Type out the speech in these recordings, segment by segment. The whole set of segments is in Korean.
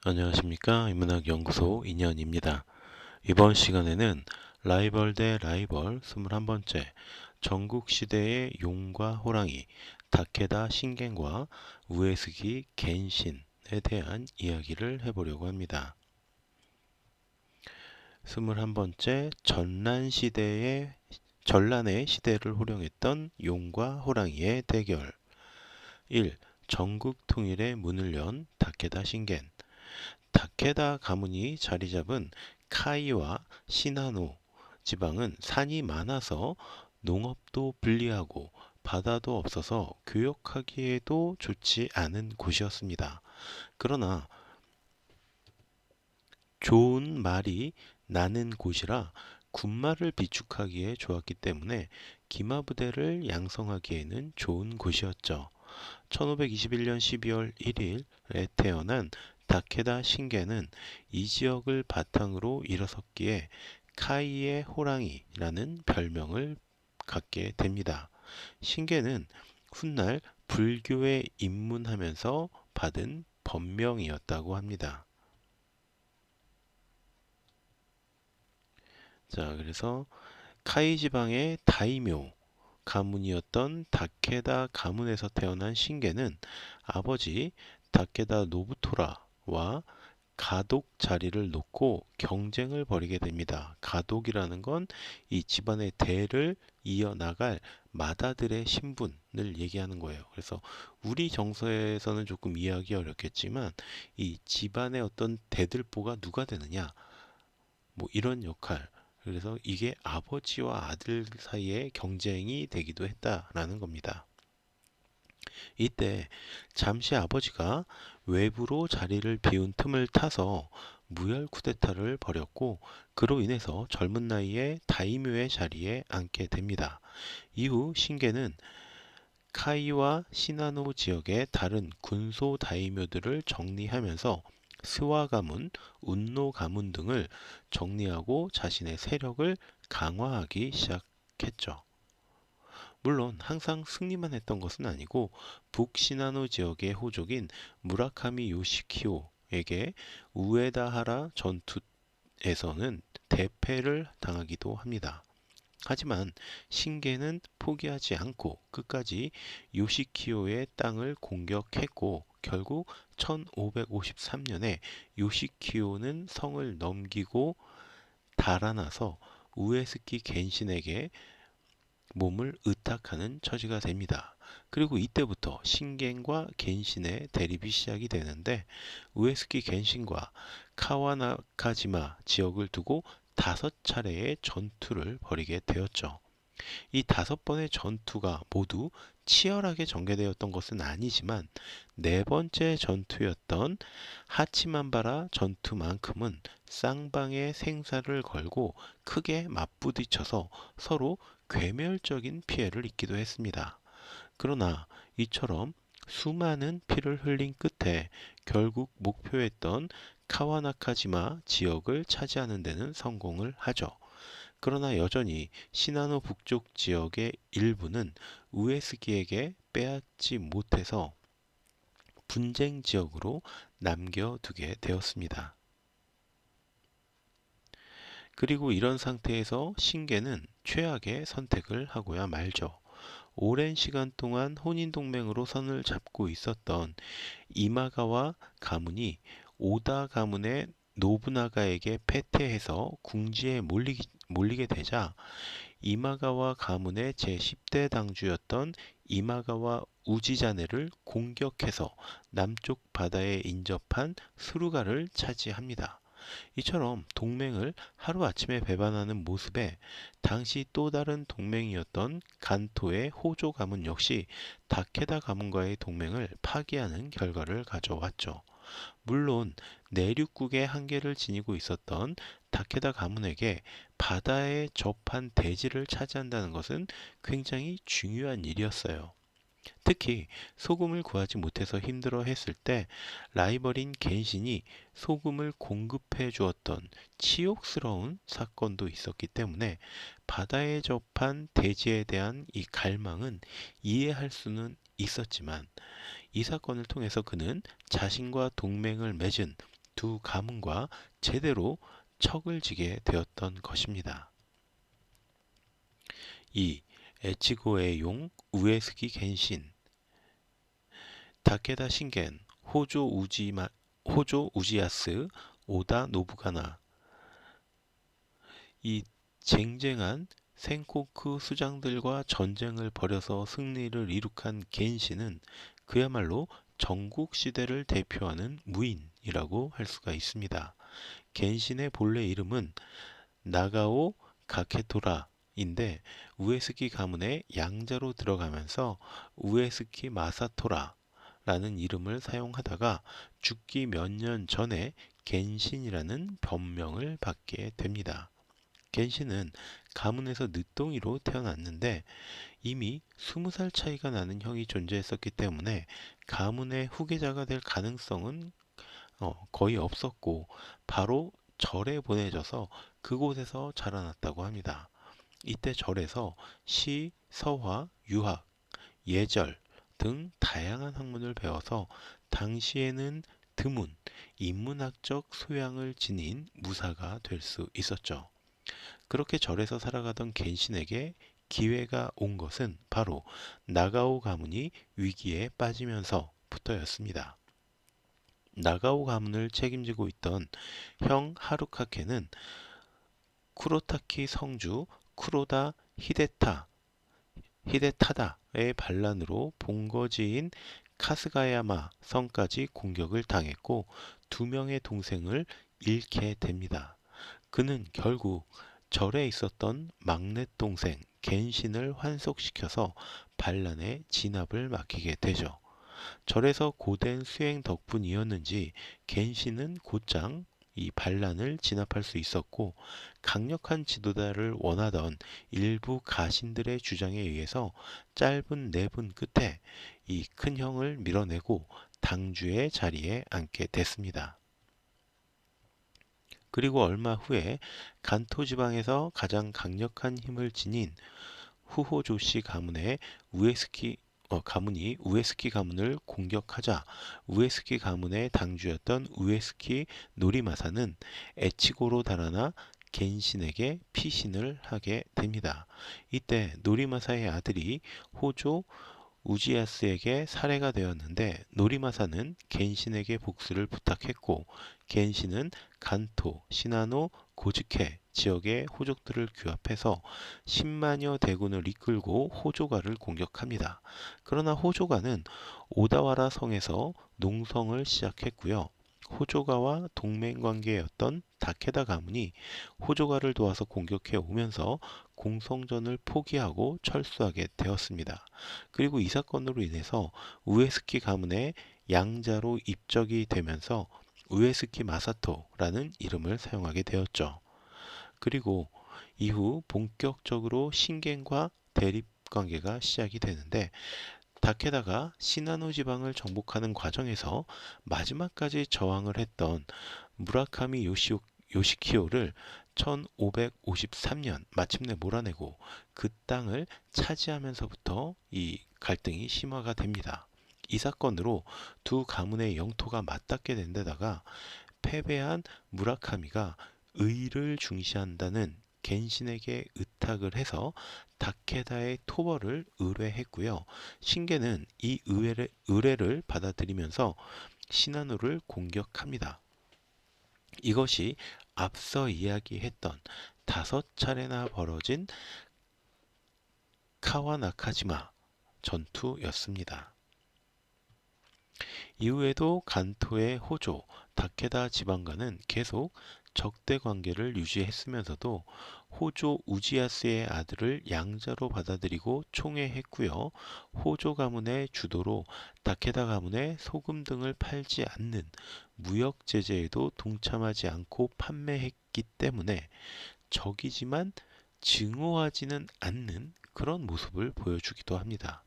안녕하십니까. 인문학연구소 인현입니다. 이번 시간에는 라이벌 대 라이벌 21번째 전국시대의 용과 호랑이 다케다 신겐과 우에스기 겐신에 대한 이야기를 해보려고 합니다. 21번째 전란의 시대를 호령했던 용과 호랑이의 대결. 1. 전국 통일의 문을 연 다케다 신겐. 다케다 가문이 자리 잡은 카이와 시나노 지방은 산이 많아서 농업도 불리하고 바다도 없어서 교역하기에도 좋지 않은 곳이었습니다. 그러나 좋은 말이 나는 곳이라 군말을 비축하기에 좋았기 때문에 기마부대를 양성하기에는 좋은 곳이었죠. 1521년 12월 1일에 태어난 다케다 신게는 이 지역을 바탕으로 일어섰기에 카이의 호랑이라는 별명을 갖게 됩니다. 신게는 훗날 불교에 입문하면서 받은 법명이었다고 합니다. 자, 그래서 카이 지방의 다이묘 가문이었던 다케다 가문에서 태어난 신게는 아버지 다케다 노부토라와 가독 자리를 놓고 경쟁을 벌이게 됩니다. 가독이라는 건 이 집안의 대를 이어나갈 맏아들의 신분을 얘기하는 거예요. 그래서 우리 정서에서는 조금 이해하기 어렵겠지만 이 집안의 어떤 대들보가 누가 되느냐 뭐 이런 역할. 그래서 이게 아버지와 아들 사이의 경쟁이 되기도 했다라는 겁니다. 이때 잠시 아버지가 외부로 자리를 비운 틈을 타서 무혈 쿠데타를 벌였고 그로 인해서 젊은 나이에 다이묘의 자리에 앉게 됩니다. 이후 신게는 카이와 시나노 지역의 다른 군소 다이묘들을 정리하면서 스와 가문, 운노 가문 등을 정리하고 자신의 세력을 강화하기 시작했죠. 물론 항상 승리만 했던 것은 아니고 북시나노 지역의 호족인 무라카미 요시키오에게 우에다하라 전투에서는 대패를 당하기도 합니다. 하지만 신게는 포기하지 않고 끝까지 요시키오의 땅을 공격했고 결국 1553년에 요시키오는 성을 넘기고 달아나서 우에스키 겐신에게 몸을 의탁하는 처지가 됩니다. 그리고 이때부터 신겐과 겐신의 대립이 시작이 되는데 우에스키 겐신과 카와나카지마 지역을 두고 5차례의 전투를 벌이게 되었죠. 이 5번의 전투가 모두 치열하게 전개되었던 것은 아니지만 네 번째 전투였던 하치만바라 전투만큼은 쌍방의 생사를 걸고 크게 맞부딪혀서 서로 괴멸적인 피해를 입기도 했습니다. 그러나 이처럼 수많은 피를 흘린 끝에 결국 목표했던 카와나카지마 지역을 차지하는 데는 성공을 하죠. 그러나 여전히 시나노 북쪽 지역의 일부는 우에스기에게 빼앗지 못해서 분쟁 지역으로 남겨두게 되었습니다. 그리고 이런 상태에서 신게는 최악의 선택을 하고야 말죠. 오랜 시간 동안 혼인동맹으로 선을 잡고 있었던 이마가와 가문이 오다 가문의 노부나가에게 패퇴해서 궁지에 몰리게 되자 이마가와 가문의 제10대 당주였던 이마가와 우지자네를 공격해서 남쪽 바다에 인접한 수루가를 차지합니다. 이처럼 동맹을 하루아침에 배반하는 모습에 당시 또 다른 동맹이었던 간토의 호조 가문 역시 다케다 가문과의 동맹을 파기하는 결과를 가져왔죠. 물론 내륙국의 한계를 지니고 있었던 다케다 가문에게 바다에 접한 대지를 차지한다는 것은 굉장히 중요한 일이었어요. 특히 소금을 구하지 못해서 힘들어했을 때 라이벌인 겐신이 소금을 공급해 주었던 치욕스러운 사건도 있었기 때문에 바다에 접한 대지에 대한 이 갈망은 이해할 수는 있었지만 이 사건을 통해서 그는 자신과 동맹을 맺은 두 가문과 제대로 척을 지게 되었던 것입니다. 2. 에치고의 용 우에스키 겐신. 다케다 신겐 호조 우지야스 오다 노부가나. 이 쟁쟁한 센코쿠 수장들과 전쟁을 벌여서 승리를 이룩한 겐신은 그야말로 전국 시대를 대표하는 무인이라고 할 수가 있습니다. 겐신의 본래 이름은 나가오 가케토라인데 우에스키 가문의 양자로 들어가면서 우에스키 마사토라라는 이름을 사용하다가 죽기 몇 년 전에 겐신이라는 변명을 받게 됩니다. 겐신은 가문에서 늦둥이로 태어났는데 이미 20살 차이가 나는 형이 존재했었기 때문에 가문의 후계자가 될 가능성은 거의 없었고 바로 절에 보내져서 그곳에서 자라났다고 합니다. 이때 절에서 시, 서화, 유학, 예절 등 다양한 학문을 배워서 당시에는 드문 인문학적 소양을 지닌 무사가 될 수 있었죠. 그렇게 절에서 살아가던 겐신에게 기회가 온 것은 바로 나가오 가문이 위기에 빠지면서부터였습니다. 나가오 가문을 책임지고 있던 형 하루카케는 쿠로타키 성주 쿠로다 히데타다의 반란으로 본거지인 카스가야마 성까지 공격을 당했고 두 명의 동생을 잃게 됩니다. 그는 결국 절에 있었던 막내 동생 겐신을 환속시켜서 반란의 진압을 막히게 되죠. 절에서 고된 수행 덕분이었는지 겐신은 곧장 이 반란을 진압할 수 있었고 강력한 지도자를 원하던 일부 가신들의 주장에 의해서 짧은 내분 끝에 이 큰형을 밀어내고 당주의 자리에 앉게 됐습니다. 그리고 얼마 후에 간토 지방에서 가장 강력한 힘을 지닌 후호조시 가문의 가문이 우에스키 가문을 공격하자 우에스키 가문의 당주였던 우에스키 노리마사는 에치고로 달아나 겐신에게 피신을 하게 됩니다. 이때 노리마사의 아들이 호조 우지야스에게 살해가 되었는데 노리마사는 겐신에게 복수를 부탁했고 겐신은 간토, 시나노, 고즈케 지역의 호족들을 규합해서 10만여 대군을 이끌고 호조가를 공격합니다. 그러나 호조가는 오다와라 성에서 농성을 시작했고요. 호조가와 동맹관계였던 다케다 가문이 호조가를 도와서 공격해 오면서 공성전을 포기하고 철수하게 되었습니다. 그리고 이 사건으로 인해서 우에스키 가문의 양자로 입적이 되면서 우에스키 마사토라는 이름을 사용하게 되었죠. 그리고 이후 본격적으로 신겐과 대립 관계가 시작이 되는데 다케다가 시나노 지방을 정복하는 과정에서 마지막까지 저항을 했던 무라카미 요시키오를 1553년 마침내 몰아내고 그 땅을 차지하면서부터 이 갈등이 심화가 됩니다. 이 사건으로 두 가문의 영토가 맞닿게 된 데다가 패배한 무라카미가 의를 중시한다는 겐신에게 의탁을 해서 다케다의 토벌을 의뢰했고요. 신게는 이 의뢰를 받아들이면서 시나노를 공격합니다. 이것이 앞서 이야기했던 5차례나 벌어진 카와나카지마 전투였습니다. 이후에도 간토의 호조, 다케다 지방과는 계속 적대 관계를 유지했으면서도 호조 우지야스의 아들을 양자로 받아들이고 총애했고요. 호조 가문의 주도로 다케다 가문의 소금 등을 팔지 않는 무역 제재에도 동참하지 않고 판매했기 때문에 적이지만 증오하지는 않는 그런 모습을 보여주기도 합니다.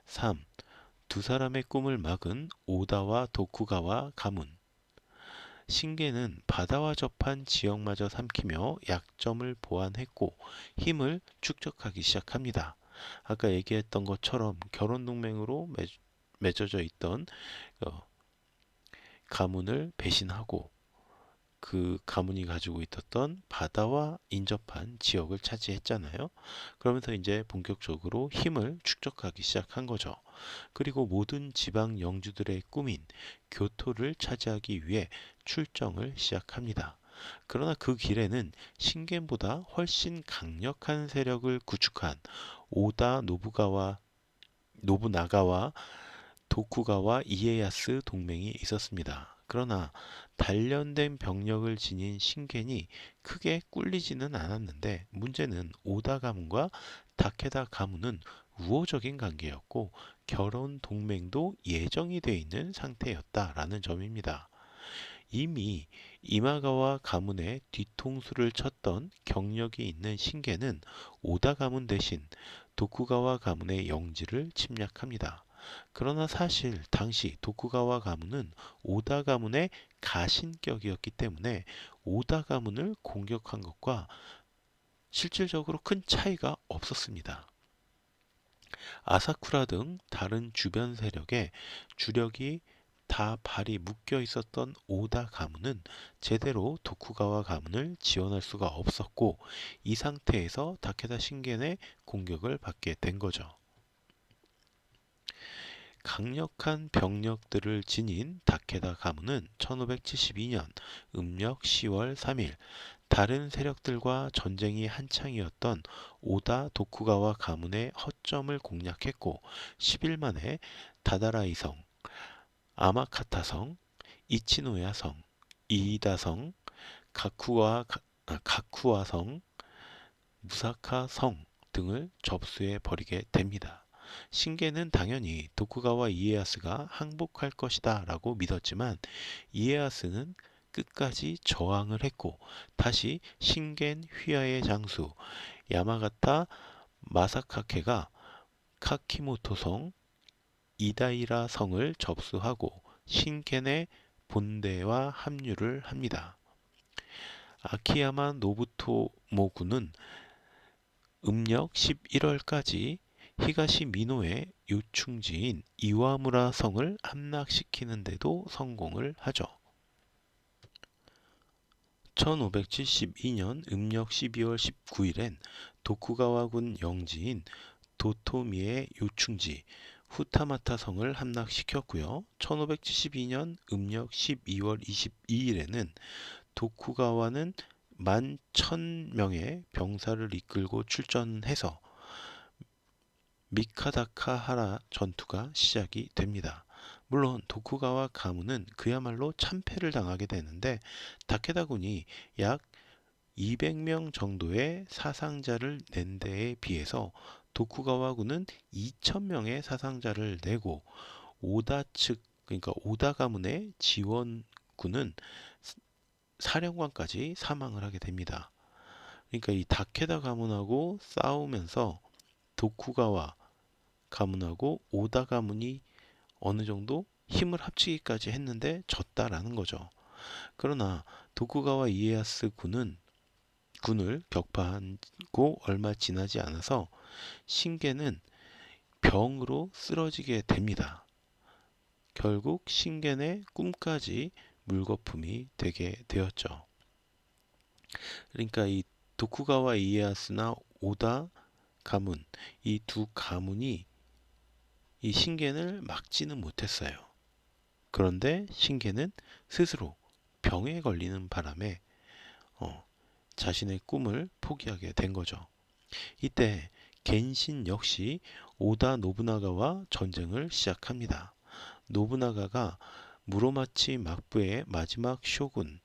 3. 두 사람의 꿈을 막은 오다와 도쿠가와 가문. 신게는 바다와 접한 지역마저 삼키며 약점을 보완했고 힘을 축적하기 시작합니다. 아까 얘기했던 것처럼 결혼 동맹으로 맺어져 있던 가문을 배신하고 그 가문이 가지고 있었던 바다와 인접한 지역을 차지했잖아요. 그러면서 이제 본격적으로 힘을 축적하기 시작한 거죠. 그리고 모든 지방 영주들의 꿈인 교토를 차지하기 위해 출정을 시작합니다. 그러나 그 길에는 신겐보다 훨씬 강력한 세력을 구축한 오다 노부나가와 도쿠가와 이에야스 동맹이 있었습니다. 그러나 단련된 병력을 지닌 신겐이 크게 꿀리지는 않았는데 문제는 오다 가문과 다케다 가문은 우호적인 관계였고 결혼 동맹도 예정이 돼 있는 상태였다라는 점입니다. 이미 이마가와 가문의 뒤통수를 쳤던 경력이 있는 신게는 오다 가문 대신 도쿠가와 가문의 영지를 침략합니다. 그러나 사실 당시 도쿠가와 가문은 오다 가문의 가신격이었기 때문에 오다 가문을 공격한 것과 실질적으로 큰 차이가 없었습니다. 아사쿠라 등 다른 주변 세력에 주력이 다 발이 묶여 있었던 오다 가문은 제대로 도쿠가와 가문을 지원할 수가 없었고 이 상태에서 다케다 신겐의 공격을 받게 된 거죠. 강력한 병력들을 지닌 다케다 가문은 1572년 음력 10월 3일 다른 세력들과 전쟁이 한창이었던 오다 도쿠가와 가문의 허점을 공략했고 10일 만에 다다라이성, 아마카타성, 이치노야성, 이이다성, 가쿠아성, 무사카성 등을 접수해 버리게 됩니다. 신게는 당연히 도쿠가와 이에야스가 항복할 것이다 라고 믿었지만 이에야스는 끝까지 저항을 했고 다시 신겐 휘하의 장수 야마가타 마사카케가 카키모토성 이다이라 성을 접수하고 신겐의 본대와 합류를 합니다. 아키야마 노부토모군은 음력 11월까지 히가시 미노의 요충지인 이와무라 성을 함락시키는 데도 성공을 하죠. 1572년 음력 12월 19일엔 도쿠가와군 영지인 도토미의 요충지 후타마타 성을 함락시켰고요. 1572년 음력 12월 22일에는 도쿠가와는 11,000명의 병사를 이끌고 출전해서 미카다카하라 전투가 시작이 됩니다. 물론 도쿠가와 가문은 그야말로 참패를 당하게 되는데 다케다군이 약 200명 정도의 사상자를 낸 데에 비해서 도쿠가와군은 2,000명의 사상자를 내고 오다 측 그러니까 오다 가문의 지원군은 사령관까지 사망을 하게 됩니다. 그러니까 이 다케다 가문하고 싸우면서 도쿠가와 가문하고 오다 가문이 어느 정도 힘을 합치기까지 했는데 졌다라는 거죠. 그러나 도쿠가와 이에야스 군을 격파하고 얼마 지나지 않아서 신겐은 병으로 쓰러지게 됩니다. 결국 신겐의 꿈까지 물거품이 되게 되었죠. 그러니까 이 도쿠가와 이에야스나 오다 가문 이 두 가문이 이 신겐을 막지는 못했어요. 그런데 신겐은 스스로 병에 걸리는 바람에 자신의 꿈을 포기하게 된 거죠. 이때 겐신 역시 오다 노부나가와 전쟁을 시작합니다. 노부나가가 무로마치 막부의 마지막 쇼군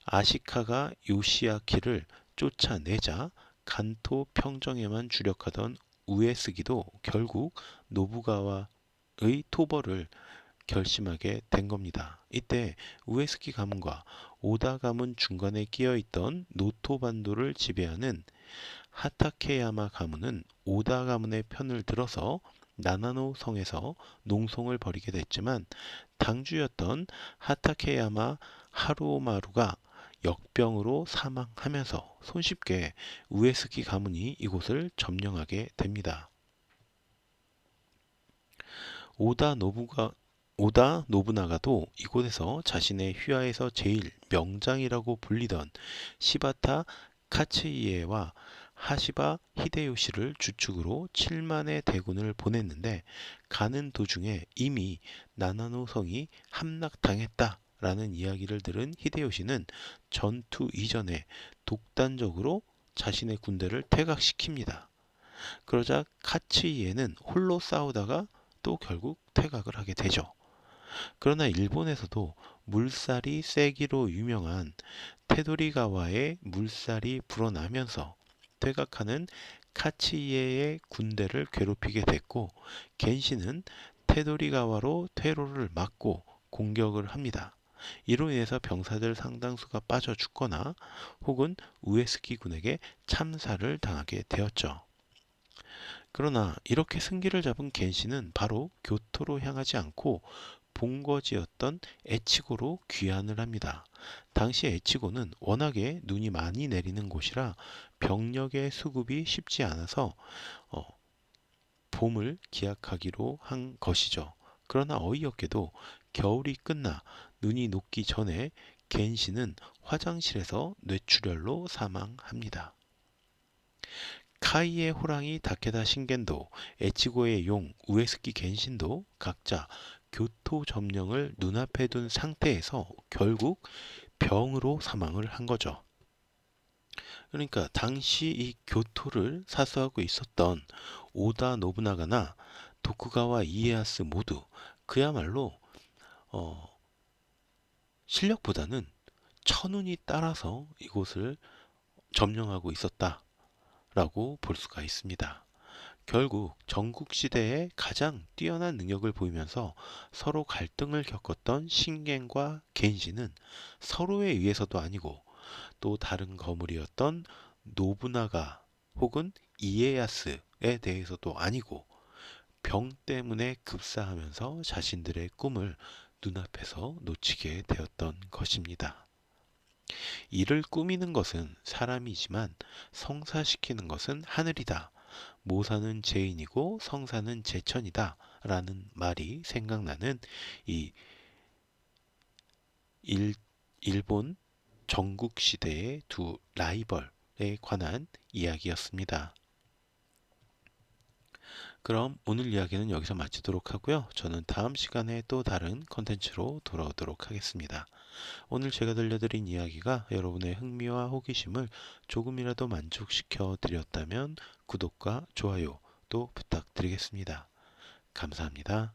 아시카가 요시아키를 쫓아내자 간토 평정에만 주력하던 우에스기도 결국 노부가와의 토벌을 결심하게 된 겁니다. 이때 우에스키 가문과 오다 가문 중간에 끼어 있던 노토 반도를 지배하는 하타케야마 가문은 오다 가문의 편을 들어서 나나노 성에서 농성을 벌이게 됐지만 당주였던 하타케야마 하루오마루가 역병으로 사망하면서 손쉽게 우에스키 가문이 이곳을 점령하게 됩니다. 오다 오다 노부나가도 이곳에서 자신의 휘하에서 제일 명장이라고 불리던 시바타 카츠이에와 하시바 히데요시를 주축으로 7만의 대군을 보냈는데 가는 도중에 이미 나나노 성이 함락당했다라는 이야기를 들은 히데요시는 전투 이전에 독단적으로 자신의 군대를 퇴각시킵니다. 그러자 카츠이에는 홀로 싸우다가 또 결국 퇴각을 하게 되죠. 그러나 일본에서도 물살이 세기로 유명한 테도리가와의 물살이 불어나면서 퇴각하는 카치이에의 군대를 괴롭히게 됐고 겐시는 테도리가와로 퇴로를 막고 공격을 합니다. 이로 인해서 병사들 상당수가 빠져 죽거나 혹은 우에스키 군에게 참사를 당하게 되었죠. 그러나 이렇게 승기를 잡은 겐시는 바로 교토로 향하지 않고 본거지였던 에치고로 귀환을 합니다. 당시 에치고는 워낙에 눈이 많이 내리는 곳이라 병력의 수급이 쉽지 않아서 어, 봄을 기약하기로 한 것이죠. 그러나 어이없게도 겨울이 끝나 눈이 녹기 전에 겐시는 화장실에서 뇌출혈로 사망합니다. 카이의 호랑이 다케다 신겐도, 에치고의 용 우에스키 겐신도 각자 교토 점령을 눈앞에 둔 상태에서 결국 병으로 사망을 한 거죠. 그러니까 당시 이 교토를 사수하고 있었던 오다 노부나가나 도쿠가와 이에야스 모두 그야말로 어, 실력보다는 천운이 따라서 이곳을 점령하고 있었다라고 볼 수가 있습니다. 결국 전국시대에 가장 뛰어난 능력을 보이면서 서로 갈등을 겪었던 신겐과 겐시는 서로에 의해서도 아니고 또 다른 거물이었던 노부나가 혹은 이에야스에 대해서도 아니고 병 때문에 급사하면서 자신들의 꿈을 눈앞에서 놓치게 되었던 것입니다. 이를 꾸미는 것은 사람이지만 성사시키는 것은 하늘이다. 모사는 제인이고 성사는 제천이다 라는 말이 생각나는 이 일본 전국시대의 두 라이벌에 관한 이야기였습니다. 그럼 오늘 이야기는 여기서 마치도록 하고요. 저는 다음 시간에 또 다른 컨텐츠로 돌아오도록 하겠습니다. 오늘 제가 들려드린 이야기가 여러분의 흥미와 호기심을 조금이라도 만족시켜 드렸다면 구독과 좋아요 또 부탁드리겠습니다. 감사합니다.